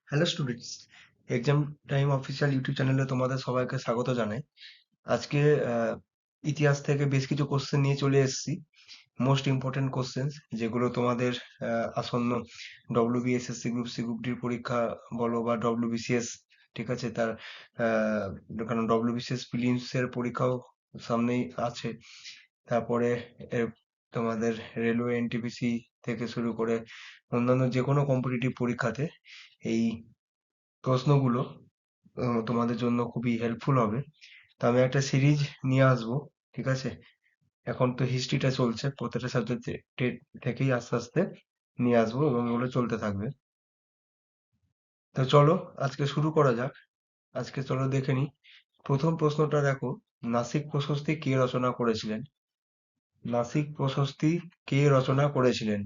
Hello students, exam time official YouTube চ্যানেলে তোমাদের সবাইকে স্বাগত জানাই। আজকে ইতিহাস থেকে বেশ কিছু কোশ্চেন নিয়ে চলে এসেছি। মোস্ট ইম্পর্টেন্ট কোশ্চেন যেগুলো তোমাদের আসন্ন ডব্লিউবিএসএসসি গ্রুপ সি গ্রুপ ডির পরীক্ষা বলো বা ডব্লিউবিসিএস, ঠিক আছে, তার আহ, কারণ ডব্লিউবিসিএস প্রিলিমস এর পরীক্ষাও সামনেই আছে। তারপরে এর তোমাদের রেলওয়ে এনটিপিসি থেকে শুরু করে অন্যান্য যে কোনো কম্পিটিটিভ পরীক্ষাতে এই প্রশ্নগুলো তোমাদের জন্য খুবই হেল্পফুল হবে। তো আমি একটা সিরিজ নিয়ে আসবো, ঠিক আছে। এখন তো হিস্ট্রিটা চলছে, প্রত্যেকটা সাবজেক্ট থেকেই আস্তে আস্তে নিয়ে আসবো এবং এগুলো চলতে থাকবে। তো চলো আজকে শুরু করা যাক। আজকে চলো দেখে নিই। প্রথম প্রশ্নটা দেখো, নাসিক প্রশস্তি কে রচনা করেছিলেন? নাসিক প্রশস্তি কে রচনা করেছিলেন?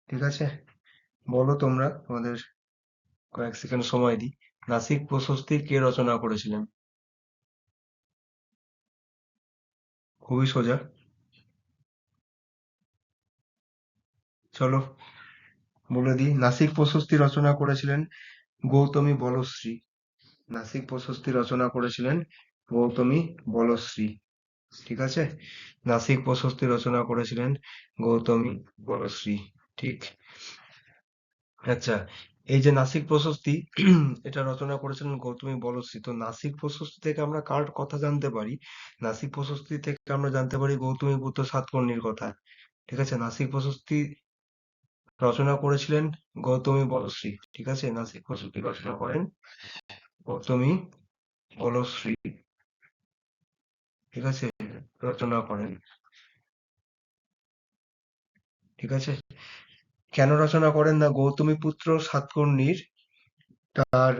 ঠিক আছে, বলো তোমরা, তোমাদের কয়েক সেকেন্ড সময় দিই। নাসিক প্রশস্তি কে রচনা করেছিলেন? খুবই সোজা। চলো বলে দিই, নাসিক প্রশস্তি রচনা করেছিলেন গৌতমী বলশ্রী। নাসিক প্রশস্তি রচনা করেছিলেন গৌতমী বলশ্রী, ঠিক আছে। নাসিক প্রশস্তি রচনা করেছিলেন গৌতমী বলশ্রী, ঠিক। আচ্ছা, এই যে নাসিক প্রশস্তি এটা রচনা করেছিলেন গৌতমী বলশ্রী, তো নাসিক প্রশস্তি থেকে আমরা কার কথা জানতে পারি? নাসিক প্রশস্তি থেকে আমরা জানতে পারি গৌতমী পুত্র সাতকর্ণীর কথা, ঠিক আছে। নাসিক প্রশস্তি রচনা করেছিলেন গৌতমী বলশ্রী, ঠিক আছে। নাসিক প্রশস্তি রচনা করেন গৌতমী বলশ্রী, ঠিক আছে, রচনা করেন, ঠিক আছে। কেন রচনা করেন না? গৌতমীপুত্র সাতকর্ণীর তার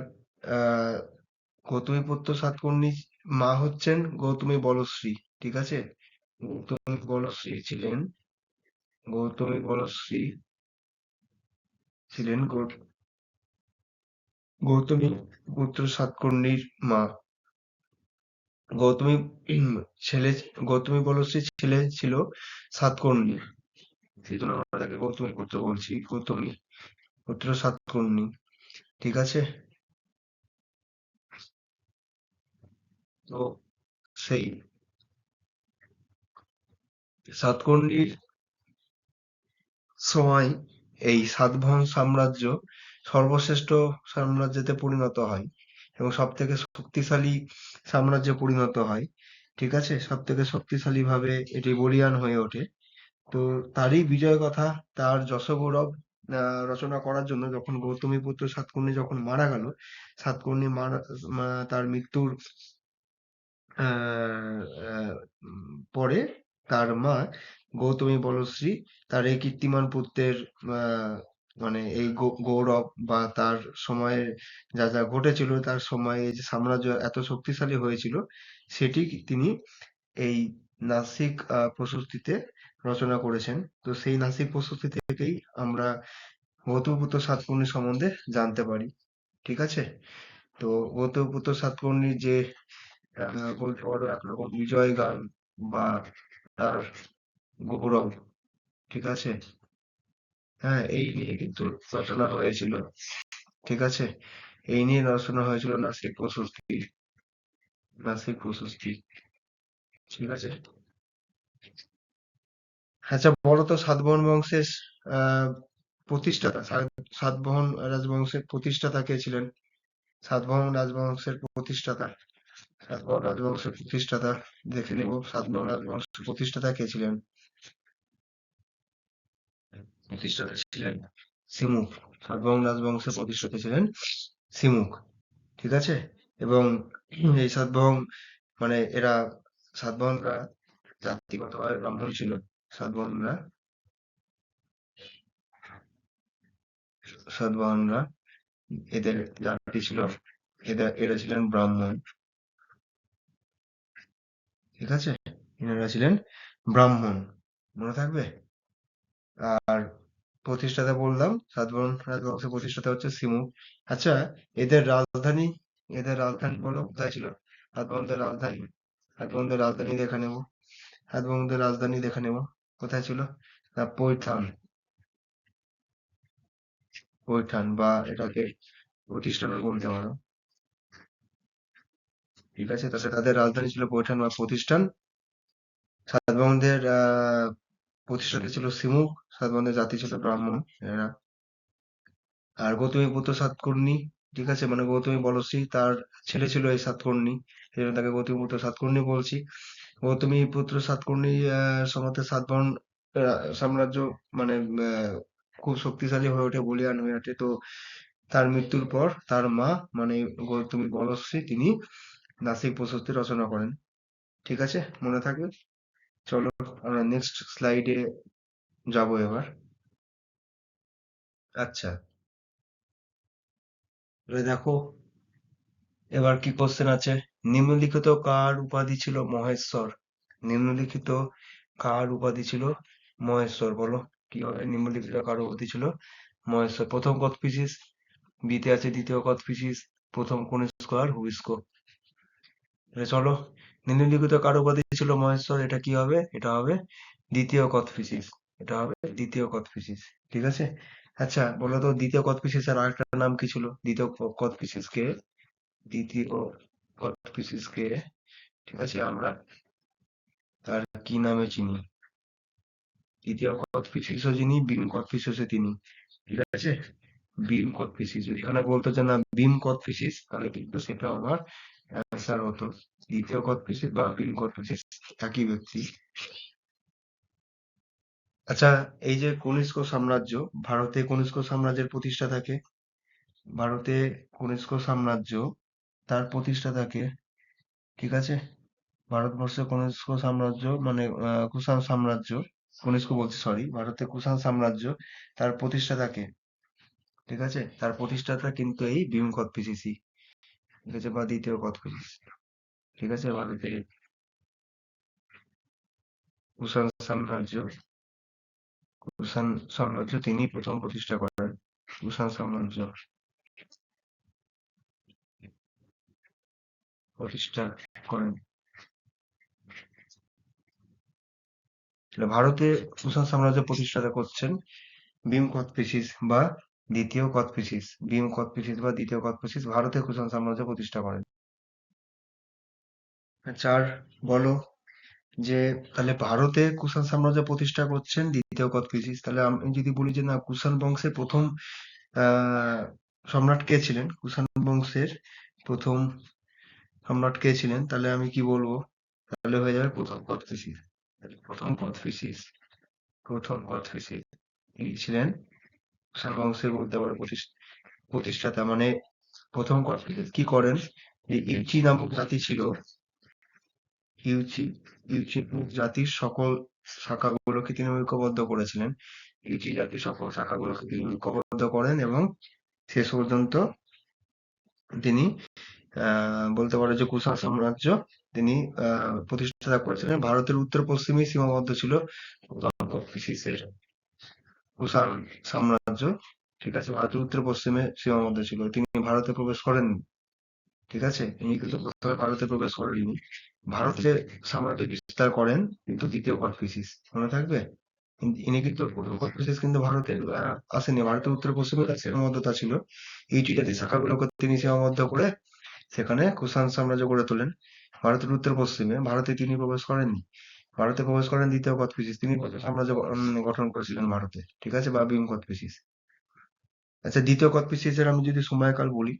আহ গৌতমীপুত্র সাতকর্ণীর মা হচ্ছেন গৌতমী বলশ্রী, ঠিক আছে। গৌতমী বলশ্রী ছিলেন গৌতমী বলশ্রী ছিলেন গৌতমী পুত্র সাতকর্ণীর মা। গৌতমী ছেলে, গৌতমী বলশ্রী ছেলে ছিল সাতকর্ণী, সেই জন্য আমরা তাকে গৌতমী পুত্র বলছি, গৌতমী পুত্র সাতকর্ণী, ঠিক আছে। তো সেই সাতকর্ণীর সময় এই সাতবাহন সাম্রাজ্য সর্বশ্রেষ্ঠ সাম্রাজ্যতে পরিণত হয় এবং সব থেকে শক্তিশালী সাম্রাজ্যে পরিণত হয়, ঠিক আছে। সব থেকে শক্তিশালী ভাবে এটি বলীয়ান হয়ে ওঠে। তো তারই বিজয় কথা, তার যশগৌরব রচনা করার জন্য যখন গৌতমীপুত্র সাতকর্ণী যখন মারা গেল, সাতকর্ণী মারা তার মৃত্যুর আহ, আহ, পরে তার মা গৌতমী বলশ্রী তার এই কীর্তিমান পুত্রের আহ, মানে এই গৌরব বা তার সময়ে যা যা ঘটেছিল, তার সময়ে যে সাম্রাজ্য এত শক্তিশালী হয়েছিল, সেটি তিনি এই নাসিক প্রশস্তিতে রচনা করেছেন। তো সেই নাসিক প্রশস্তি থেকেই আমরা গৌতমপুত্র সাতকর্ণী সম্বন্ধে জানতে পারি, ঠিক আছে। তো গৌতমপুত্র সাতকর্ণীর যে বলতে পারো একরকম বিজয় গান বা তার গৌরব, ঠিক আছে, হ্যাঁ, এই নিয়ে কিন্তু রচনা হয়েছিল, ঠিক আছে। এই নিয়ে রচনা হয়েছিল নাসিক প্রশস্তি, নাসিক প্রশস্তি, ঠিক আছে। আচ্ছা বলো তো, সাতবাহন বংশের আহ প্রতিষ্ঠাতা, সাতবাহন রাজবংশের প্রতিষ্ঠাতা কে ছিলেন? সাতবাহন রাজবংশের প্রতিষ্ঠাতা, সাতবাহন রাজবংশের প্রতিষ্ঠাতা দেখে নেব। সাতবাহন রাজবংশের প্রতিষ্ঠাতা কে ছিলেন? প্রতিষ্ঠাতা ছিলেন সিমুক। সাতবাহন রাজবংশের প্রতিষ্ঠাতা ছিলেন সিমুক, ঠিক আছে। এবং এই সাতবাহন মানে এরা সাতবাহনরা জাতিগতভাবে ব্রাহ্মণ ছিল। সাতবাহনরা সাতবাহনরা এদের জাতি ছিল, এরা ছিলেন ব্রাহ্মণ, ঠিক আছে। এনারা ছিলেন ব্রাহ্মণ, মনে থাকবে। আর প্রতিষ্ঠাতা বললাম, সাতবাহন রাজবংশের প্রতিষ্ঠাতা হচ্ছে সিমুক। আচ্ছা, এদের রাজধানী, এদের রাজধানী বলো কোথায় ছিল? সাতবাহনদের রাজধানী, সাতবাহনদের রাজধানী দেখে নেব। সাতবাহনদের রাজধানী দেখে নেব কোথায় ছিল, না পৈঠান, পৈঠান বা এটাকে প্রতিষ্ঠানও বলতে পারো। ঠিক আছে, তাহলে তাদের রাজধানী ছিল পৈঠান বা প্রতিষ্ঠান। সাতবাহনদের প্রতিষ্ঠাতা ছিল সিমুক। সাতবাহনদের জাতি ছিল ব্রাহ্মণ এরা। আর গৌতমীপুত্র সাতকর্ণী, ঠিক আছে, মানে গৌতমী বলশ্রী তার ছেলে ছিল এই সাতকর্ণী, এই জন্য তাকে গৌতমীপুত্র সাতকর্ণী বলছি। গৌতমীপুত্র সাতকর্ণী সমর্থে সাতবাহন সাম্রাজ্য মানে খুব শক্তিশালী হয়ে ওঠে, বলীয়ান হয়ে ওঠে। তো তার মৃত্যুর পর তার মা মানে গৌতমী বলশ্রী তিনি নাসিক প্রশস্তি রচনা করেন। ঠিক আছে, মনে থাকবে। চলো আমরা নেক্সট স্লাইডে যাবো এবার। আচ্ছা, এবার দেখো এবার কি কোশ্চেন আছে। নিম্নলিখিত কার উপাধি ছিল মহেশ্বর? নিম্নলিখিত কার উপাধি ছিল মহেশ্বর? বলো কি হবে। নিম্নলিখিত কার উপাধি ছিল মহেশ্বর? প্রথম কথপিসিস, বিতে আছে দ্বিতীয় কথপিসিস, প্রথম কনিষ্ক আর হুবিস্ক। চলো, নিম্নলিখিত কার উপাধি ছিল মহেশ্বর? এটা কি হবে? এটা হবে দ্বিতীয় কথপিসিস। এটা হবে দ্বিতীয় কথপিসিস। ঠিক আছে। আচ্ছা বলো তো, দ্বিতীয় কথপিসিস এর আরেকটা নাম কি ছিল? দ্বিতীয় কথপিসিস কে, দ্বিতীয় কথপিসিস কে, ঠিক আছে, আমরা তার কি নামে চিনি? দ্বিতীয় কথপিসিসও যিনি, বিম কথপিসিসও তিনি। ঠিক আছে, বিম কথপিসিস। যদি এখানে বলতো যে না বিম কথপিসিস, তাহলে কিন্তু সেটা আমার অ্যান্সার হতো। দ্বিতীয় কথপিসিস বা বিম কথপিসিস একই ব্যক্তি। আচ্ছা, এই যে কনিষ্ক সাম্রাজ্য, ভারতে কনিষ্ক সাম্রাজ্যের প্রতিষ্ঠাতাকে, ভারতে কনিষ্ক সাম্রাজ্য তার প্রতিষ্ঠাতাকে, ঠিক আছে, ভারতবর্ষে কনিষ্ক সাম্রাজ্য মানে কুষাণ সাম্রাজ্য, কনিষ্ক বলছি সরি, ভারতে কুষাণ সাম্রাজ্য তার প্রতিষ্ঠাতাকে, ঠিক আছে, তার প্রতিষ্ঠাতা কিন্তু এই ভীম কোচটিসিসি, ঠিক আছে, বা দ্বিতীয় কোচটিসিস। ঠিক আছে, ভারতে কুষাণ সাম্রাজ্য, কুষাণ সাম্রাজ্য তিনি প্রথম প্রতিষ্ঠা করেন। কুষাণ সাম্রাজ্য প্রতিষ্ঠা করেন। তাহলে ভারতে কুষাণ সাম্রাজ্য প্রতিষ্ঠাতা করছেন ভীম কোচটিসিস বা দ্বিতীয় কোচটিসিস। ভীম কোচটিসিস বা দ্বিতীয় কোচটিসিস ভারতে কুষাণ সাম্রাজ্য প্রতিষ্ঠা করেন। চার, বলো যে তাহলে ভারতে কুষাণ সাম্রাজ্য প্রতিষ্ঠা করছেন দ্বিতীয় কোচটিসিস। তাহলে আমি যদি বলি যে না কুষাণ বংশের প্রথম আহ সম্রাট কে ছিলেন, কুষাণ বংশের প্রথম সম্রাট কে ছিলেন, তাহলে আমি কি বলবো? তাহলে হয়ে যাবে প্রথম কোচটিসিস। প্রথম কোচটিসিস, প্রথম কোচটিসিস তিনি ছিলেন কুষাণ বংশের বলতে পারো প্রতিষ্ঠাতা। মানে প্রথম কোচটিসিস কি করেন, যে ইউচি নামক জাতি ছিল, ইউচি, ইউচি জাতির সকল শাখাগুলোকে তিনি ঐক্যবদ্ধ করেছিলেন। ইউচি জাতির সকল শাখাগুলোকে তিনি ঐক্যবদ্ধ করেন এবং শেষ পর্যন্ত তিনি বলতে পারো যে কুষাণ সাম্রাজ্য তিনি প্রতিষ্ঠা করেছিলেন। ভারতের উত্তর পশ্চিমে সীমাবদ্ধ ছিল কনফুসিয়াসের কুষাণ সাম্রাজ্য। ঠিক আছে, ভারতের উত্তর পশ্চিমে সীমাবদ্ধ ছিল, তিনি ভারতে প্রবেশ করেননি। ঠিক আছে, ইনি কিন্তু প্রথমে ভারতে প্রবেশ করেননি, ভারতে সাম্রাজ্য বিস্তার করেন কিন্তু দ্বিতীয় কনফুসিয়াস, মনে থাকবে। ইনি কিন্তু প্রথম কনফুসিয়াস কিন্তু ভারতে আসেনি, ভারতের উত্তর পশ্চিমে তার সীমাবদ্ধতা ছিল। এই জাতি শাখাগুলোকে তিনি সীমাবদ্ধ করে সেখানে কুষাণ সাম্রাজ্য গড়ে তোলেন। ভারতের উত্তর পশ্চিমে, ভারতে তিনি প্রবেশ করেননি, ভারতে প্রবেশ করেন দ্বিতীয় কোচটিসিস, তিনি প্রথম সাম্রাজ্য গঠন করেছিলেন ভারতে। ঠিক আছে, বা ভীম কোচটিসিস। আচ্ছা, দ্বিতীয় কোচটিসিস এর আমি যদি সময়কাল বলি,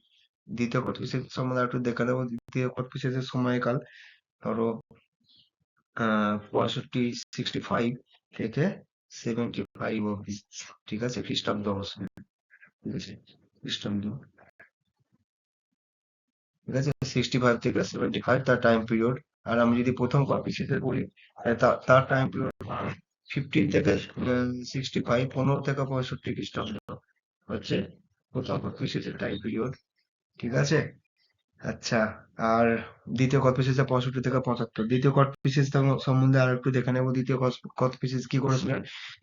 দ্বিতীয় কোচটিসিস সম্বন্ধে একটু দেখে নেবো। দ্বিতীয় কোচটিসিস এর সময়কাল ধরো 65 থেকে 75 অব্দি। ঠিক আছে, খ্রিস্টাব্দ অবশ্যই। ঠিক আছে, খ্রিস্টাব্দ। ঠিক আছে, 65 থেকে 75 তার টাইম পিরিয়ড। আর আমি যদি প্রথম কোচটিসিস বলি, তার টাইম পিরিয়ড 15 থেকে 65, 15 থেকে 65 খ্রিস্টাব্দ হচ্ছে প্রথম কোচটিসিস এর টাইম পিরিয়ড। ঠিক আছে। আচ্ছা, আর দ্বিতীয় কোচটিসিস 65 থেকে 75। দ্বিতীয় কোচটিসিস সম্বন্ধে আর একটু দেখে নেবো। দ্বিতীয় কোচটিসিস কি করেছিলেন,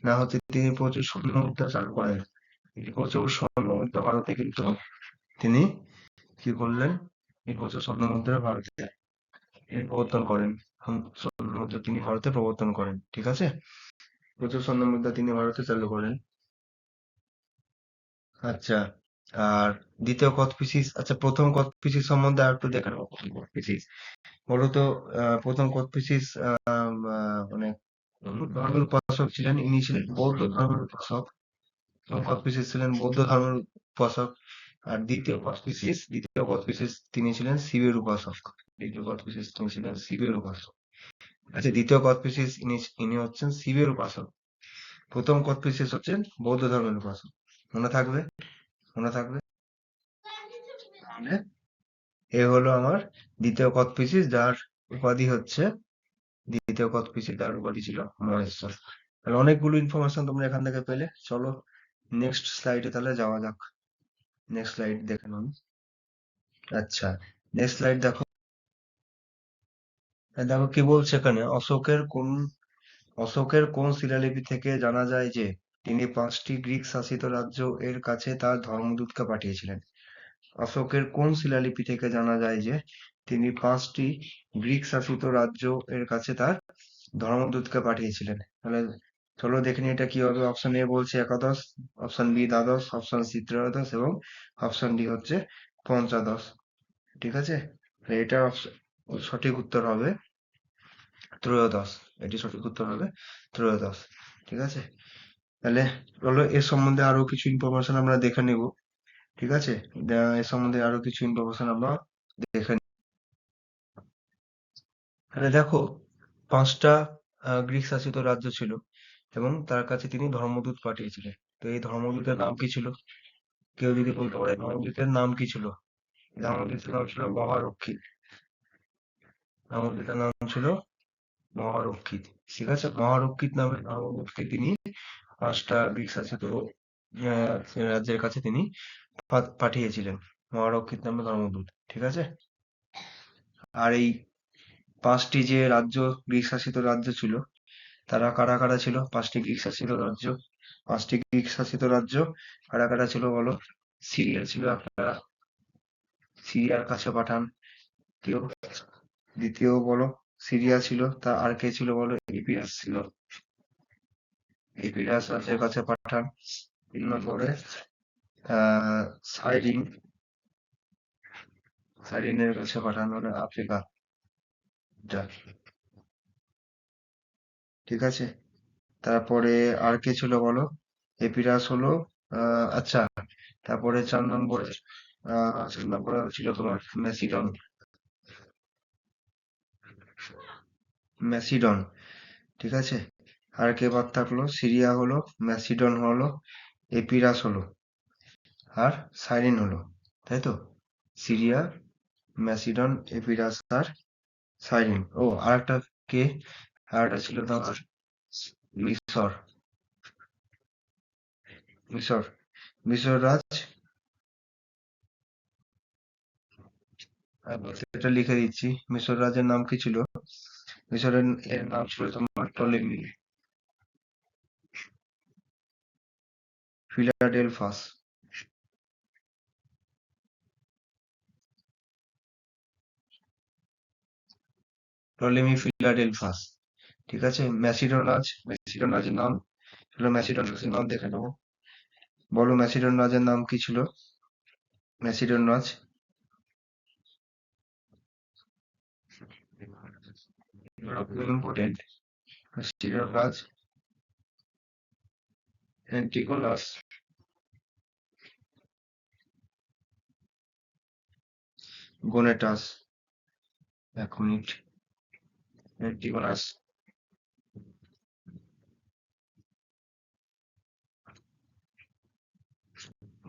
না হচ্ছে তিনি প্রচুর স্বর্ণ মুদ্রা চালু করেন। তিনি প্রচুর স্বর্ণ মুদ্রা ভারতে কিন্তু তিনি কি করলেন, এই প্রচুর স্বর্ণ মুদ্রা ভারতে তিনি প্রবর্তন করেন। স্বর্ণ মুদ্রা তিনি ভারতে প্রবর্তন করেন। ঠিক আছে, প্রচুর স্বর্ণ মুদ্রা তিনি ভারতে চালু করেন। আচ্ছা, আর দ্বিতীয় কথপিসিস, আচ্ছা প্রথম কথপিসিস সম্বন্ধে আর একটু দেখে নেবো। প্রথম কথপিসিস মূলত প্রথম কথপিসিস মানে ধর্মের উপাসক ছিলেন, ইনি ছিলেন বৌদ্ধ ধর্মের উপাসক। প্রথম কথপিসিস ছিলেন বৌদ্ধ ধর্মের উপাসক। আর দ্বিতীয় কথপিসিস তিনি ছিলেন শিবের উপাসক। দ্বিতীয় কথপিসিস তিনি ছিলেন শিবের উপাসক। আচ্ছা, দ্বিতীয় কথপিসিস ইনি ইনি হচ্ছেন শিবের উপাসক। প্রথম কথপিসিস হচ্ছেন বৌদ্ধ ধর্মের উপাসক। মনে থাকবে, মনে থাকবে। তাহলে এ হলো আমার দ্বিতীয় কথপিসিস, যার উপাধি হচ্ছে দ্বিতীয় কথপিসিস, যার উপাধি ছিল মহেশ্বর। তাহলে অনেকগুলো ইনফরমেশন তোমরা এখান থেকে পেলে। চলো নেক্সট স্লাইডে তাহলে যাওয়া যাক। নেক্সট স্লাইড দেখে নাও। আচ্ছা, নেক্সট স্লাইড দেখো। দেখো কি বলছে এখানে, অশোকের কোন শিলালিপি থেকে জানা যায় যে তিনি 5টি গ্রিক শাসিত রাজ্য এর কাছে তার ধর্মদূতকে পাঠিয়েছিলেন? অশোকের কোন শিলালিপি থেকে জানা যায় যে তিনি 5টি গ্রিক শাসিত রাজ্য এর কাছে তার ধর্মদূতকে পাঠিয়েছিলেন? তাহলে চলো দেখে নিই এটা কি হবে। অপশন এ বলছে একাদশ, অপশন বি দ্বাদশ, অপশন সি ত্রয়োদশ এবং অপশন ডি হচ্ছে পঞ্চদশ। ঠিক আছে, এটা সঠিক উত্তর হবে ত্রয়োদশ। এটি সঠিক উত্তর হবে ত্রয়োদশ। ঠিক আছে, তাহলে চলো এর সম্বন্ধে আরো কিছু ইনফরমেশন আমরা দেখে নিব। ঠিক আছে, এর সম্বন্ধে আরো কিছু ইনফরমেশন আমরা দেখে নিই। তাহলে দেখো, 5টা গ্রিক শাসিত রাজ্য ছিল এবং তার কাছে তিনি ধর্মদূত পাঠিয়েছিলেন। তো এই ধর্মদূতের নাম কি ছিল? কেউ যদি বলতে পারে ধর্মদূতের নাম কি ছিল? ধর্মদূতের নাম ছিল মহারক্ষী। ধর্মদূতের নাম ছিল মহারক্ষিত। ঠিক আছে, মহারক্ষিত নামে ধর্মদূতকে তিনি 5টা গ্রিক শাসিত রাজ্যের কাছে তিনি পাঠিয়েছিলেন মহারক্ষিত নামে ধর্মদূত। ঠিক আছে, আর এই 5টি যে রাজ্য, গ্রিক শাসিত রাজ্য ছিল, তারা কারা কারা ছিল? 5টি গ্রিক শাসিত রাজ্য, 5টি গ্রিক শাসিত রাজ্য কারা কারা ছিল বলো? সিরিয়া ছিল একটা, সিরিয়ার কাছে পাঠান। কেউ দ্বিতীয় বলো, সিরিয়া ছিল। তা আর কে ছিল বলো? এপিরাস ছিল, এপিরাস রাজ্যের কাছে পাঠান। 3 নম্বরে সাইরিন, সাইরিনের কাছে পাঠান, মানে আফ্রিকা। যা, ঠিক আছে, তারপরে আর কে ছিল বলো? এপিরাস হলো, আচ্ছা, তারপরে 4 নম্বরে ছিল তোমার ম্যাসিডন, ম্যাসিডন। ঠিক আছে, আর কে বাদ থাকলো? সিরিয়া হলো, ম্যাসিডন হলো, এপিরাস হলো, আর সাইরিন হলো, তাই তো? সিরিয়া, ম্যাসিডন, এপিরাস আর সাইরিন। ও আর একটা কে, আর একটা ছিল তোমার মিশর, মিশর, মিশর রাজ। এটা লিখে দিচ্ছি, মিশর রাজের নাম কি ছিল? মিশরের এর নাম ছিল তোমার টলেমি, ফিলাডেলফাস। Ptolemy Philadelphus. ঠিক আছে, ম্যাসিডন রাজ, ম্যাসিডন রাজের নাম ছিল, ম্যাসিডন রাজের নাম দেখে নেবো। বলো ম্যাসিডন রাজের নাম কি ছিল? ম্যাসিডন রাজ, ইম্পর্টেন্ট। ম্যাসিডন রাজ, অ্যান্টিগোনাস, গোনেটাস। 1 minute, Antigonus,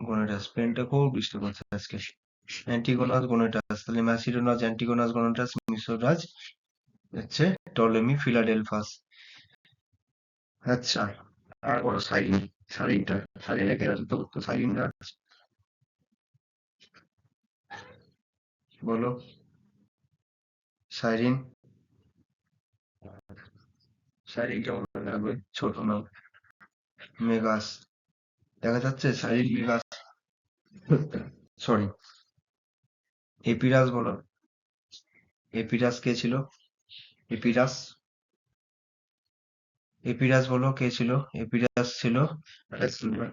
গোনেটাস। পেনটা খুব ডিস্টার্ব করছে আজকে। অ্যান্টিগোনাস, গোনেটাস। তাহলে ম্যাসিডন রাজ, অ্যান্টিগোনাস, গোনেটাস, মিশর রাজ হচ্ছে টলেমি ফিলাডেলফাস। আচ্ছা, আর বলো সাইরিন, সাইরিনটা, সাইরিনে কে রাজত্ব করতো? সাইরিন রাজ, বলো। সাইরিন, সাইরিন কেমন লাগবে? ছোট নাম, মেগাস। দেখা যাচ্ছে সাইরিন, মেগাস, সরি, এপিরাস বলো। এপিরাস কে ছিল? এপিরাস, এপিরাস বলো কে ছিল? এপিরাস ছিল আলেকজান্ডার,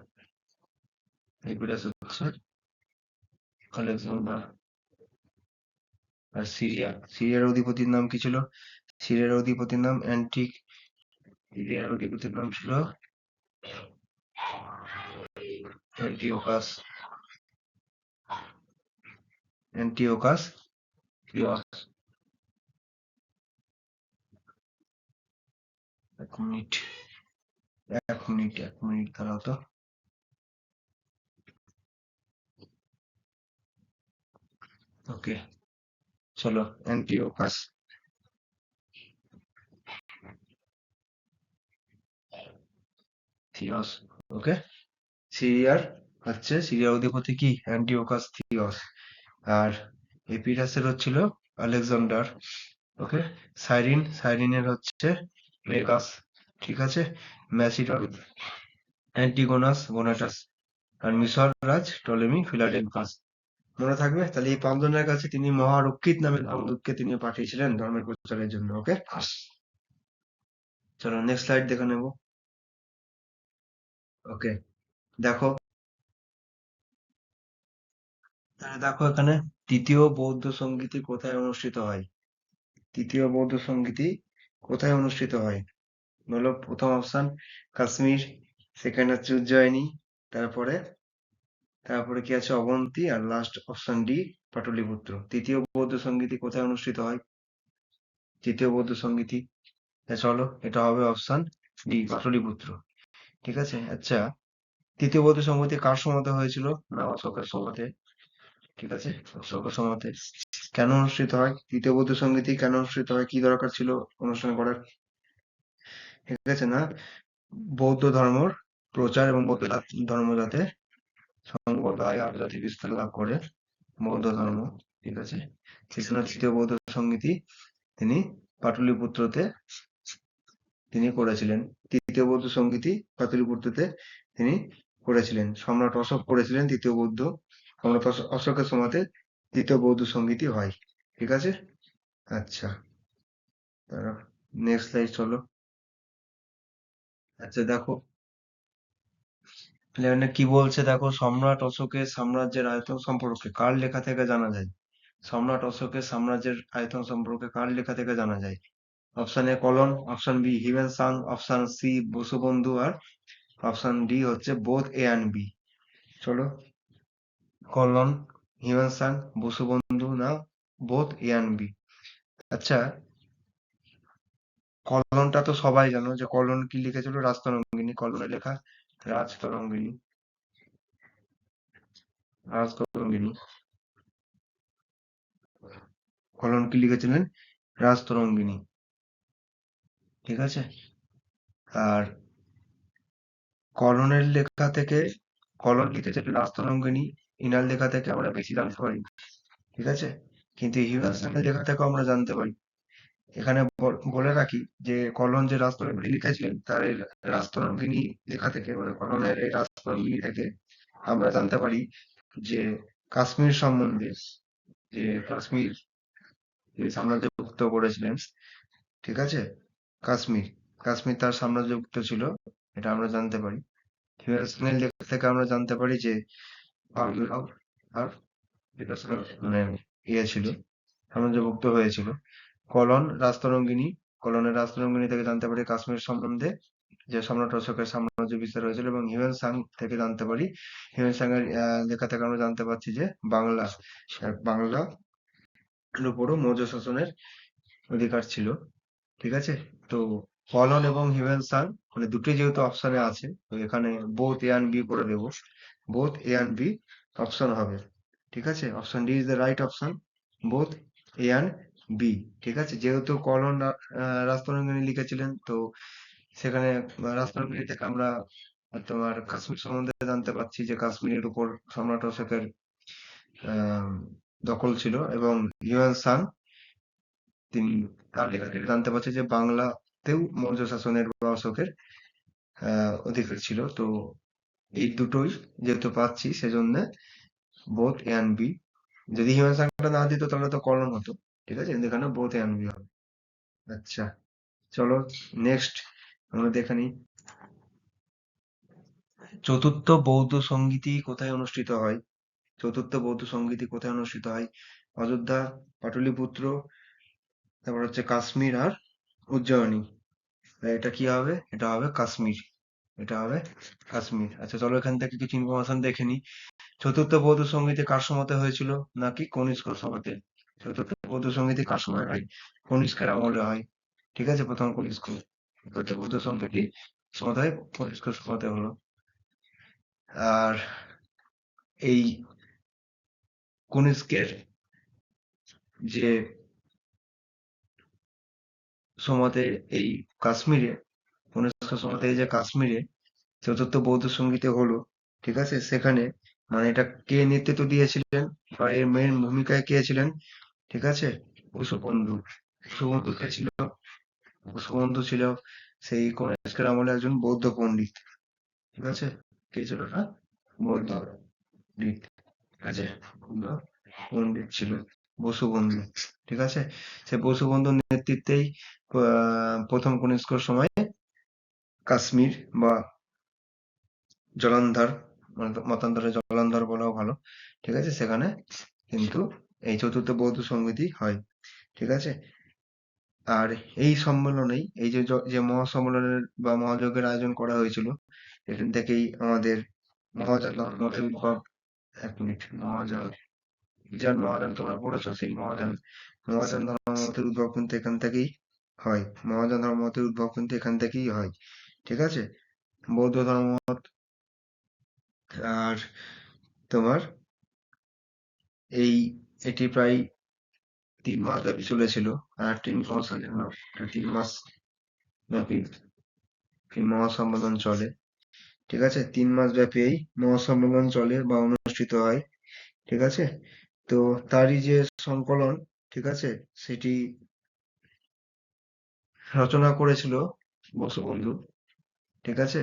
এপিডাস হচ্ছে আলেকজান্ডার। আর সিরিয়ার অধিপতির নাম কি ছিল? সিরিয়ার অধিপতির নাম সিরিয়ার অধিপতির নাম ছিল অ্যান্টিওকাস। অ্যান্টিওকাস ক্লিওস। এক মিনিট, এক মিনিট দাঁড়াও তো। ওকে, চলো অ্যান্টিওকাস থিওস। ওকে, সিরিয়ার অধিপতি কি? অ্যান্টিওকাস থিওস। আর এপিডাসের হচ্ছিল আলেকজান্ডার। ওকে, সাইরিনের হচ্ছে রেগাস। ঠিক আছে, ম্যাসিডন অ্যান্টিগোনাস গোনাটাস। আর মিশর রাজ টলেমি ফিলাডেলফাস। মনে থাকবে? তাহলে এই পাঁচজনের কাছে তিনি মহারক্ষিত নামে দূতকে তিনি পাঠিয়েছিলেন ধর্মের প্রচারের জন্য। ওকে, চলো নেক্সট স্লাইড দেখে নেব। ওকে, দেখো, তাহলে দেখো এখানে তৃতীয় বৌদ্ধ সংগীতি কোথায় অনুষ্ঠিত হয়? তৃতীয় বৌদ্ধ সংগীতি কোথায় অনুষ্ঠিত হয়? হলো প্রথম অপশন কাশ্মীর, সেকেন্ড হচ্ছে উজ্জয়িনী, তারপরে তারপরে কি আছে অবন্তী, আর লাস্ট অপশন ডি পাটলিপুত্র। তৃতীয় বৌদ্ধ সংগীতি কোথায় অনুষ্ঠিত হয়? তৃতীয় বৌদ্ধ সংগীতি, চলো এটা হবে অপশন ডি পাটলিপুত্র। ঠিক আছে, আচ্ছা, তৃতীয় বৌদ্ধ সংগীতি কার সময়তে হয়েছিল? না, অশোকের সময়তে। ঠিক আছে, অশোকের সময়তে। কেন অনুষ্ঠিত হয় তৃতীয় বৌদ্ধ সংগীতি? কেন অনুষ্ঠিত হয়? কি দরকার ছিল অনুষ্ঠান করার? ঠিক আছে না, বৌদ্ধ ধর্মর প্রচার এবং বৌদ্ধ ধর্ম যাতে সম্প্রদায় আর জাতি বিস্তার লাভ করে, বৌদ্ধ ধর্ম। ঠিক আছে, সেজন্য তৃতীয় বৌদ্ধ সংগীতি তিনি পাটলিপুত্রতে তিনি করেছিলেন। তৃতীয় বৌদ্ধ সংগীতি পাটলিপুত্রতে তিনি করেছিলেন। সম্রাট অশোক করেছিলেন তৃতীয় বৌদ্ধ। সম্রাট অশোকের সময়তে তৃতীয় বৌদ্ধ সংগীতি হয়। ঠিক আছে, আচ্ছা, নেক্সট স্লাইড চলো। আচ্ছা দেখো, এখানে কি বলছে দেখো, সম্রাট অশোকের সাম্রাজ্যের আয়তন সম্পর্কে কার লেখা থেকে জানা যায়? সম্রাট অশোকের সাম্রাজ্যের আয়তন সম্পর্কে কার লেখা থেকে জানা যায়? Option A Kalhana, option B Hiuen Tsang, option C Vasubandhu, আর অপশন ডি হচ্ছে বোথ এ অ্যান্ড বি। চলো, কলন, হিউয়েন সাং, বসুবন্ধু, না বোথ এ অ্যান্ড বি? আচ্ছা, কলনটা তো সবাই জানো যে কলন কি লিখেছিল? রাজতরঙ্গিনী। কলনে লেখা রাজতরঙ্গিনী, রাজতরঙ্গিনী। কলন কি লিখেছিলেন? রাজতরঙ্গিনী। ঠিক আছে, আর কলনের লেখা থেকে, কলন লিখেছে রাজতরঙ্গিনী, ইনার লেখা থেকে আমরা বেশি জানতে পারি। ঠিক আছে, কিন্তু হিউয়েন সাং এর লেখা থেকেও আমরা জানতে পারি। এখানে বলে রাখি যে কলন যে রাজতরঙ্গিনী লিখেছিলেন তার এই রাজতরঙ্গিনী লেখা থেকে, মানে কলনের এই রাজতরঙ্গিনী থেকে আমরা জানতে পারি যে কাশ্মীর সম্বন্ধে, যে কাশ্মীর যে সাম্রাজ্যভুক্ত করেছিলেন। ঠিক আছে, কাশ্মীর, কাশ্মীর তার সাম্রাজ্যভুক্ত ছিল, এটা আমরা জানতে পারি। হিউয়েন সাং এর লেখা থেকে আমরা জানতে পারি যে বাংলাও আর এটা মানে ইয়ে ছিল, সাম্রাজ্যভুক্ত হয়েছিল। কলনের রাজতরঙ্গিনী থেকে জানতে পারি কাশ্মীর সম্বন্ধে, যে সম্রাট অশোকের সাম্রাজ্য বিস্তার হয়েছিল। এবং হিউয়েন সাং থেকে জানতে পারি, হিউয়েন সাং এর লেখা থেকে আমরা জানতে পারছি যে বাংলার উপরও মৌর্য শাসনের অধিকার ছিল। ঠিক আছে, তো কলন এবং হিউয়েন সাং মানে দুটোই যেহেতু অপশনে আছে, তো এখানে বোথ এ অ্যান্ড বি করে দেবো। Both A and B option হবে। ঠিক আছে, option D is the right option, both A and B. ঠিক আছে, যেহেতু কলন রাজতরঙ্গিনী লিখেছিলেন, তো সেখানে রাজতরঙ্গিনী থেকে আমরা তোমার কাশ্মীর সম্বন্ধে জানতে পারছি যে কাশ্মীরের উপর সম্রাট অশোকের আহ দখল ছিল। এবং হিউয়েন সাং তিনি তার লেখা থেকে জানতে পারছি যে বাংলাতেও মৌর্য শাসনের বা অশোকের অধিকার ছিল। তো এই দুটোই যেহেতু পাচ্ছি, সেজন্য বোথ এ অ্যান্ড বি। যদি হিউয়েন সাংটা না দিত তাহলে তো কলম হতো। ঠিক আছে, কিন্তু এখানে বোথ এ অ্যান্ড বি হবে। আচ্ছা, চলো নেক্সট আমরা দেখে নিই। চতুর্থ বৌদ্ধ সংগীতি কোথায় অনুষ্ঠিত হয়? চতুর্থ বৌদ্ধ সংগীতি কোথায় অনুষ্ঠিত হয়? অযোধ্যা, পাটলিপুত্র, তারপর হচ্ছে কাশ্মীর আর উজ্জয়িনী। এটা কি হবে? এটা হবে কাশ্মীর। এটা হবে কাশ্মীর। আচ্ছা চলো এখান থেকে কিছু ইনফরমেশন দেখে নিই। চতুর্থ বৌদ্ধ সংগীতি কার সময়তে হয়েছিল? নাকি কনিষ্কর সময়তে? চতুর্থ বৌদ্ধ সংগীতি কার সময় হয়? কনিষ্কের আমলে হয়। ঠিক আছে, প্রথম কনিষ্ক। চতুর্থ বৌদ্ধ সংগীতি সময় কনিষ্কের সময়তে হলো। আর এই কনিষ্কের যে সময়তে এই কাশ্মীরে, কনিষ্কের সময়তে এই যে কাশ্মীরে চতুর্থ বৌদ্ধ সংগীতে হলো, ঠিক আছে, সেখানে মানে এটা কে নেতৃত্ব দিয়েছিলেন বা এর মেন ভূমিকায় কে ছিলেন? ঠিক আছে, বসুবন্ধু। বসুবন্ধু কে ছিল? বসুবন্ধু ছিল সেই কনিষ্কের আমলে একজন বৌদ্ধ পণ্ডিত। ঠিক আছে, কে ছিল না? বৌদ্ধ পণ্ডিত। ঠিক আছে, বৌদ্ধ পণ্ডিত ছিল বসুবন্ধু। ঠিক আছে, সে বসুবন্ধুর নেতৃত্বেই প্রথম কনিষ্কর সময়ে কাশ্মীর বা জলান্ধর, মতান্তরে জলান্ধর বলাও ভালো, ঠিক আছে, সেখানে কিন্তু এই চতুর্থ বৌদ্ধ সংগীতি হয়। ঠিক আছে, আর এই সম্মেলনেই এই যে যে মহাসম্মেলনের বা মহাযজ্ঞের আয়োজন করা হয়েছিল, এখান থেকেই আমাদের মহাযান ধর্মমতের উদ্ভব। 1 মিনিট, মহাযান, যার মহাযান তোমরা পড়েছো, সেই মহাযান, মহাযান ধর্মমতের উদ্ভব কিন্তু এখান থেকেই হয়। মহাযান ধর্মমতের উদ্ভব কিন্তু এখান থেকেই হয়। ঠিক আছে, বৌদ্ধ ধর্মমত আর তোমার এই এটি প্রায় 3 মাস ব্যাপী চলেছিল। আর 3 মাস ব্যাপী এই মহাসম্মেলন চলে। ঠিক আছে, 3 মাস ব্যাপী এই মহাসম্মেলন চলে বা অনুষ্ঠিত হয়। ঠিক আছে, তো তারই যে সংকলন, ঠিক আছে, সেটি রচনা করেছিল বসুবন্ধু। ঠিক আছে,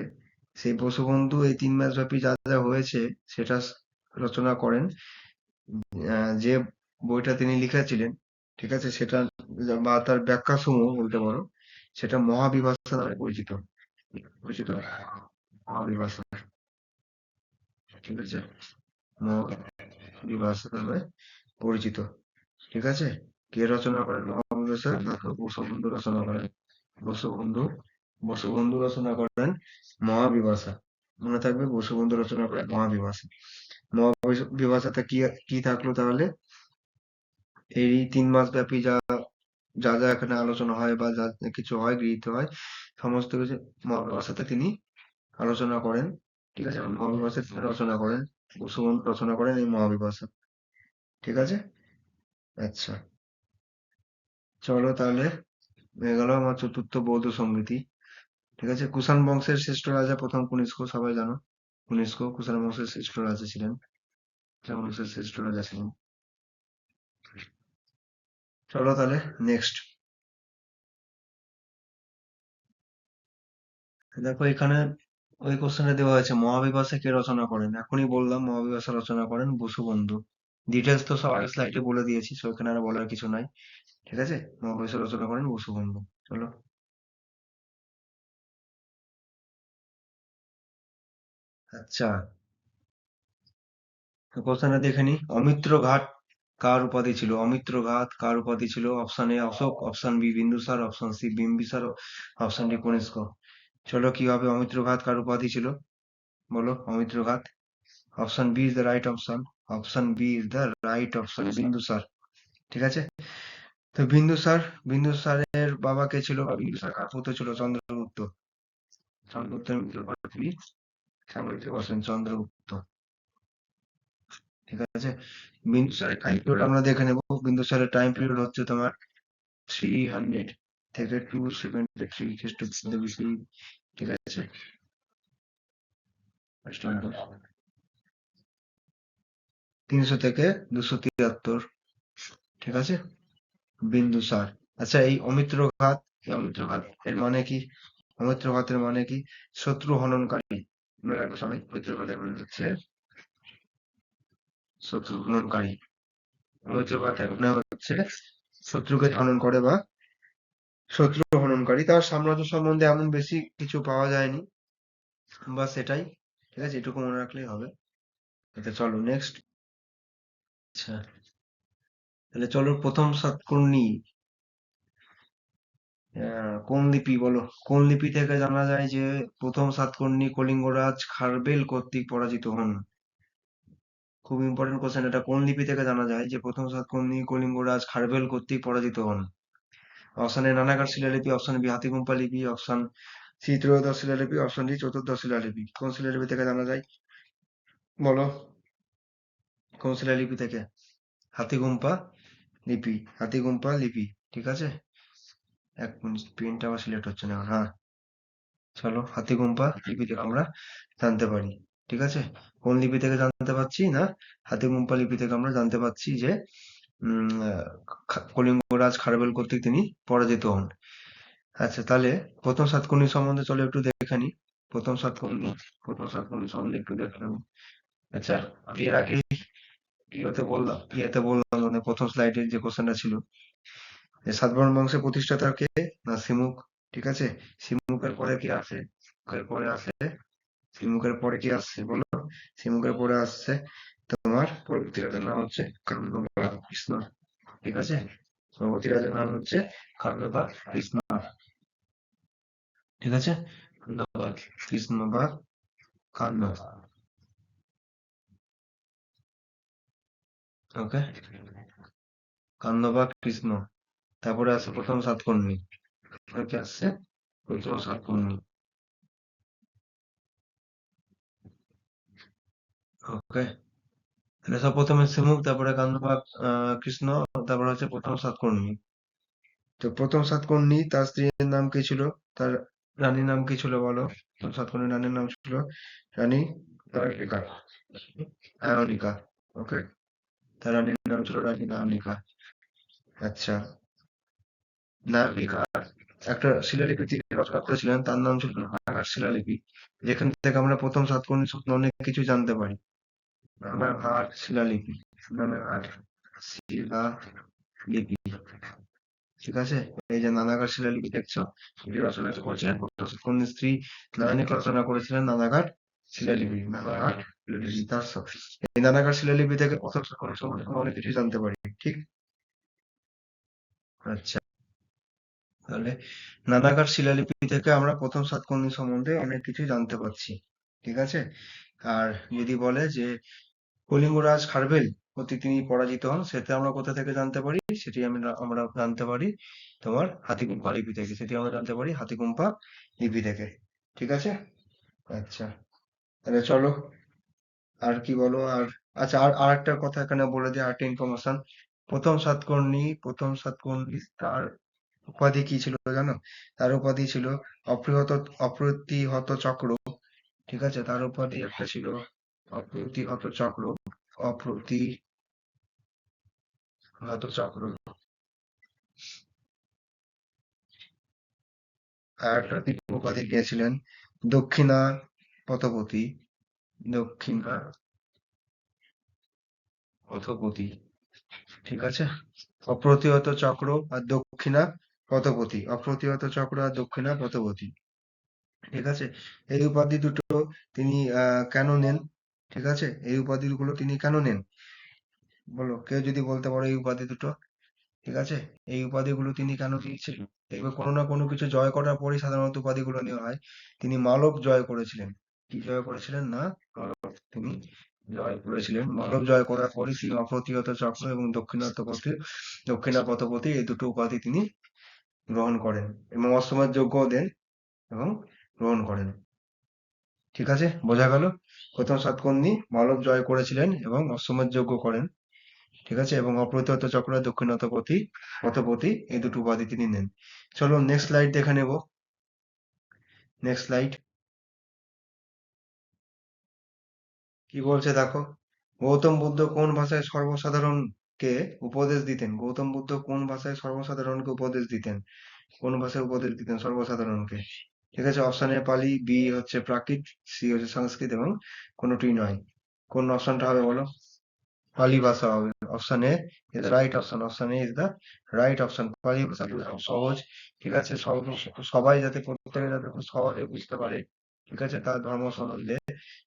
সেই বসুবন্ধু এই 3 মাস ব্যাপী যা যা হয়েছে সেটা রচনা করেন। যে বইটা তিনি লিখেছিলেন, ঠিক আছে, সেটা বা তার ব্যাখ্যা সমূহ বলতে পারো, সেটা মহাবিভাষা নামে পরিচিত। পরিচিত মহাবিভাষা। ঠিক আছে, মহাবিভাষা নামে পরিচিত। ঠিক আছে, কে রচনা করেন মহাবিভাষা? বসুবন্ধু রচনা করেন। বসুবন্ধু, বসুবন্ধু রচনা করেন মহাবিভাষা। মনে থাকবে, বসুবন্ধু রচনা করেন মহাবিভাষা। মহাবিভাষাতে কি কি থাকলো তাহলে? এই 3 মাস ব্যাপী যা যা যা এখানে আলোচনা হয় বা যা যা কিছু হয়, গৃহীত হয়, সমস্ত কিছু মহাবিভাষাতে তিনি আলোচনা করেন। ঠিক আছে, মহাবিভাষা তিনি রচনা করেন, বসুবন্ধু রচনা করেন এই মহাবিভাষা। ঠিক আছে, আচ্ছা চলো তাহলে, হয়ে গেল আমার চতুর্থ বৌদ্ধ সংগীতি। ঠিক আছে, কুষাণ বংশের শ্রেষ্ঠ রাজা প্রথম কনিষ্ক, সবাই জানো। কনিষ্ক কুষাণ বংশের শ্রেষ্ঠ রাজা ছিলেন। কুষাণ বংশের শ্রেষ্ঠ রাজা ছিলেন। চলো তাহলে নেক্সট। দেখো এখানে ওই কোশ্চেনে দেওয়া হয়েছে মহাবিভাষা কে রচনা করেন। এখনই বললাম মহাবিভাষা রচনা করেন বসুবন্ধু। ডিটেলস তো সব আগের স্লাইডে বলে দিয়েছি, সো এখানে আর বলার কিছু নাই। ঠিক আছে, মহাবিভাষা রচনা করেন বসুবন্ধু। চলো, আচ্ছা কোশ্চেনটা দেখে নি। অমিত্র ঘাট কার উপাধি ছিল? অমিত্র ঘাট কার উপাধি ছিল? Option A Ashoka, option B Bindusara, option C Bimbisara, option D Kanishka. চলো কি হবে? অমিত্র ঘাট কার উপাধি ছিল? বলো, Amitraghata. Option B is the right option. Option B is the right option, Bindusara. ঠিক আছে, তো বিন্দুসার, বিন্দুসারের বাবা কে ছিল? বা বিন্দুসার কার পুত্র ছিল? চন্দ্রগুপ্ত। চন্দ্রগুপ্তের মৃত্যুর পর তিনি সাম্রাজ্য বসেন চন্দ্রগুপ্ত। ঠিক আছে, বিন্দুসারের টাইম পিরিয়ড আমরা দেখে নেব। বিন্দুসারের টাইম পিরিয়ড হচ্ছে তোমার 300 থেকে 273 খ্রিস্টপূর্বাব্দ BC। ঠিক আছে, 300 থেকে 273। ঠিক আছে, বিন্দুসার। আচ্ছা এই অমিত্র ঘাত, এই অমিত্র ঘাত এর মানে কি? অমিত্র ঘাতের মানে কি? শত্রু হননকারী। মনে রাখবে সবাই, অমিত্র ঘাতের মানে হচ্ছে শত্রু হননকারী। অমিত্র ঘাতের মানে হচ্ছে শত্রুকে হনন করে বা শত্রু হননকারী। তার সাম্রাজ্য সম্বন্ধে এমন বেশি কিছু পাওয়া যায়নি, বা সেটাই। ঠিক আছে, এটুকু মনে রাখলেই হবে। আচ্ছা চলো নেক্সট। আচ্ছা তাহলে চলো, প্রথম সাতকর্ণী কোন লিপি বলো? কোন লিপি থেকে জানা যায় যে প্রথম সাতকর্ণী কলিঙ্গরাজ খারবেল কর্তৃক পরাজিত হন? খুব ইম্পর্টেন্ট কোশ্চেন এটা। কোন লিপি থেকে জানা যায় যে প্রথম সাতকর্ণী কলিঙ্গরাজ খারবেল কর্তৃক পরাজিত হন? অপশন এ নানাকার শিলালিপি, অপশন বি হাতিগুম্পা লিপি, অপশন সি ত্রয়োদশ শিলালিপি, অপশন ডি চতুর্দশ শিলালিপি। কোন শিলালিপি থেকে জানা যায় বলো? কোন শিলালিপি থেকে? হাতিগুম্পা লিপি, হাতিগুম্পা লিপি। ঠিক আছে, এক মিনিট, পেনটা আবার সিলেক্ট হচ্ছে না। হ্যাঁ চলো, হাতিগুম্পা লিপি থেকে আমরা জানতে পারি। ঠিক আছে, কোন লিপি থেকে জানতে পারছি না, হাতিগুম্পা লিপি থেকে আমরা জানতে পারছি যে কলিঙ্গরাজ খারবেল কর্তৃক তিনি পরাজিত হন। আচ্ছা তাহলে প্রথম সাতকর্ণী সম্বন্ধে চলো একটু দেখে নিই। প্রথম সাতকর্ণী, প্রথম সাতকর্ণী সম্বন্ধে একটু দেখে নিই। আচ্ছা আমি এর আগে ইয়েতে বললাম মানে প্রথম স্লাইডে যে কোশ্চেনটা ছিল যে সাতবাহন বংশের প্রতিষ্ঠাতা কে? না সিমুক। ঠিক আছে, সিমুকের পরে কি আসে? সিমুকের পরে আসে, সিমুকের পরে কি আসছে বলো? সিমুকের পরে আসছে তোমার পরবর্তী রাজার নাম হচ্ছে কান্যবা কৃষ্ণ। ঠিক আছে, পরবর্তী রাজার নাম হচ্ছে কান্যবা কৃষ্ণ। ঠিক আছে, কান্যবা কৃষ্ণ বা কান্য। ওকে, কান্যবা কৃষ্ণ। তারপরে আছে প্রথম সাতকর্ণী। কি আসছে? প্রথম সাতকর্ণী। ওকে, তাহলে সব প্রথমে সিমুক, তারপরে কান্দবাগ কৃষ্ণ, তারপরে হচ্ছে প্রথম সাতকর্ণী। তো প্রথম সাতকর্ণী তার স্ত্রীর নাম কি ছিল? তার রানীর নাম কি ছিল বলো? প্রথম সাতকর্ণীর রানীর নাম ছিল রানী নায়িকা, নায়নিকা। ওকে, তার রানীর নাম ছিল রানী নায়নিকা। আচ্ছা, নায়নিকা একটা শিলালিপি তিনি রচনা করেছিলেন, তার নাম ছিল নানাঘাট শিলালিপি, যেখান থেকে আমরা প্রথম সাতকর্ণী সম্বন্ধে অনেক কিছু জানতে পারি। নানাঘাট শিলালিপি, নানাঘাট শিলালিপি। ঠিক আছে, এই যে নানাঘাট শিলালিপি দেখছো, এটি রচনা করেছিলেন কোন স্ত্রী? নায়নিকা রচনা করেছিলেন নানাঘাট শিলালিপি, নানাঘাট শিলালিপি। এই নানাঘাট শিলালিপি থেকে প্রথম সাতকর্ণী সম্বন্ধে আমরা অনেক কিছু জানতে পারি। ঠিক, আচ্ছা তাহলে নানাঘাট শিলালিপি থেকে আমরা প্রথম সাতকর্ণী সম্বন্ধে অনেক কিছু জানতে পারছি। ঠিক আছে, আর যদি বলে যে কলিঙ্গরাজ খারবেল কর্তৃক তিনি পরাজিত হন, সেটা আমরা কোথা থেকে জানতে পারি? সেটি আমরা জানতে পারি তোমার হাতিগুম্পা লিপি থেকে। সেটি আমরা জানতে পারি হাতিগুম্পা লিপি থেকে। ঠিক আছে, আচ্ছা তাহলে চলো আর কি বলো আর। আচ্ছা আর একটা কথা এখানে বলে দিই, আরেকটা ইনফরমেশন। প্রথম সাতকর্ণী তার উপাধি কি ছিল জানো? তার উপাধি ছিল অপ্রতিহত চক্র। ঠিক আছে, তার উপাধি একটা ছিল অপ্রতিহত চক্র, অপ্রতিহত চক্র। আর একটা তিনি উপাধি পেয়েছিলেন দক্ষিণা পথপতি, দক্ষিণা পথপতি। ঠিক আছে, অপ্রতিহত চক্র আর দক্ষিণা পথপতি, অপ্রতিহত চক্র আর দক্ষিণা পথপতি। ঠিক আছে, এই উপাধি দুটো তিনি কেন নেন? ঠিক আছে, এই উপাধিগুলো তিনি কেন নেন বলো? কেউ যদি বলতে পারো এই উপাধি দুটো। ঠিক আছে, এই উপাধিগুলো তিনি কেন দিয়েছিলেন? দেখবে কোনো না কোনো কিছু জয় করার পরেই সাধারণত উপাধিগুলো নেওয়া হয়। তিনি মালব জয় করেছিলেন। কি জয় করেছিলেন? না মালব তিনি জয় করেছিলেন। মালব জয় করার পরে তিনি অপ্রতিহত চক্র এবং দক্ষিণা পথপতি এই দুটো উপাধি তিনি গ্রহণ করেন এবং অশ্বমেধ যজ্ঞও দেন এবং গ্রহণ করেন। ঠিক আছে, বোঝা গেল? প্রথম সাতকর্ণী মালব জয় করেছিলেন এবং অশ্বমেধ যজ্ঞ করেন। ঠিক আছে, এবং অপ্রতিহত চক্র আর পথপতি এই দুটো উপাধি তিনি নেন। চলো নেক্সট স্লাইড দেখে নেব। নেক্সট স্লাইড কি বলছে দেখো। গৌতম বুদ্ধ কোন ভাষায় সর্বসাধারণকে উপদেশ দিতেন? গৌতম বুদ্ধ কোন ভাষায় সর্বসাধারণকে উপদেশ দিতেন? কোন ভাষায় উপদেশ দিতেন সর্বসাধারণকে? ঠিক আছে, অপশন এ পালি, বি হচ্ছে প্রাকৃত, সি হচ্ছে সংস্কৃত এবং কোনোটি নয়। কোন অপশনটা হবে বলো? পালি ভাষা হবে। Option A is right option, option A is the right option. পালি ভাষা সহজ। ঠিক আছে, সবাই যাতে প্রত্যেকে যাতে খুব সহজে বুঝতে পারে ঠিক আছে? তার ধর্ম সম্বন্ধে,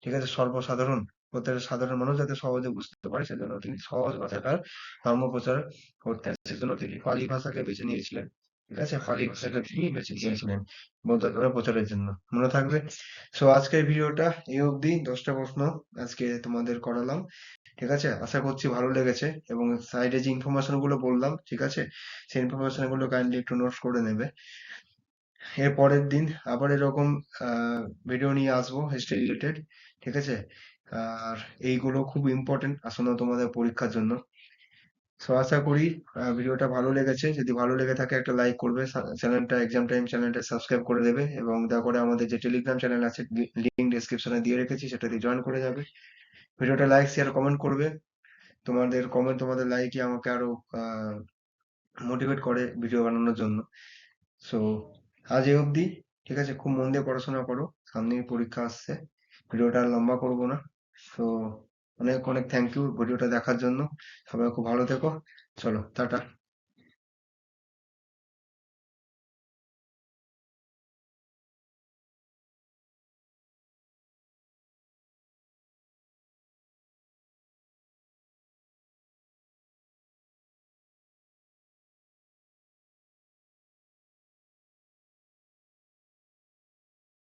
ঠিক আছে? সর্বসাধারণ, প্রত্যেকটা সাধারণ মানুষ যাতে সহজে বুঝতে পারে সেজন্য তিনি সহজ ভাষায় তার ধর্ম প্রচার করতেন। সেজন্য তিনি পালি ভাষাকে বেছে নিয়েছিলেন। ঠিক আছে? পালি ভাষাকে তিনি বেছে নিয়েছিলেন বৌদ্ধ ধর্ম প্রচারের জন্য। মনে থাকবে? সো আজকের ভিডিওটা এই অবধি। 10টা প্রশ্ন আজকে তোমাদের করালাম। ঠিক আছে? আশা করছি ভালো লেগেছে এবং সাইডে যে ইনফরমেশন গুলো বললাম, ঠিক আছে? সেই ইনফরমেশন গুলো কাইন্ডলি একটু নোটস করে নেবে। এর পরের দিন আবার এরকম ভিডিও নিয়ে আসবো হিস্ট্রি রিলেটেড। ঠিক আছে? আর এইগুলো খুব ইম্পর্টেন্ট আসলে তোমাদের পরীক্ষার জন্য। সো আশা করি ভিডিওটা ভালো লেগেছে। যদি ভালো লেগে থাকে একটা লাইক করবে, চ্যানেলটা এক্সাম টাইম চ্যানেলটা সাবস্ক্রাইব করে দেবে এবং দয়া করে আমাদের যে টেলিগ্রাম চ্যানেল আছে লিংক ডেসক্রিপশনে দিয়ে রেখেছি, সেটাতে জয়েন করে যাবে। ভিডিওটা লাইক শেয়ার কমেন্ট করবে। তোমাদের কমেন্ট, তোমাদের লাইকই আমাকে আরো মোটিভেট করে ভিডিও বানানোর জন্য। সো আজ এই অবধি। ঠিক আছে? খুব মন দিয়ে পড়াশোনা করো, সামনেই পরীক্ষা আসছে। ভিডিওটা আর লম্বা করবো না। সো অনেক অনেক থ্যাংক ইউ ভিডিওটা দেখার জন্য। সবাই খুব ভালো থেকো। চলো টাটা।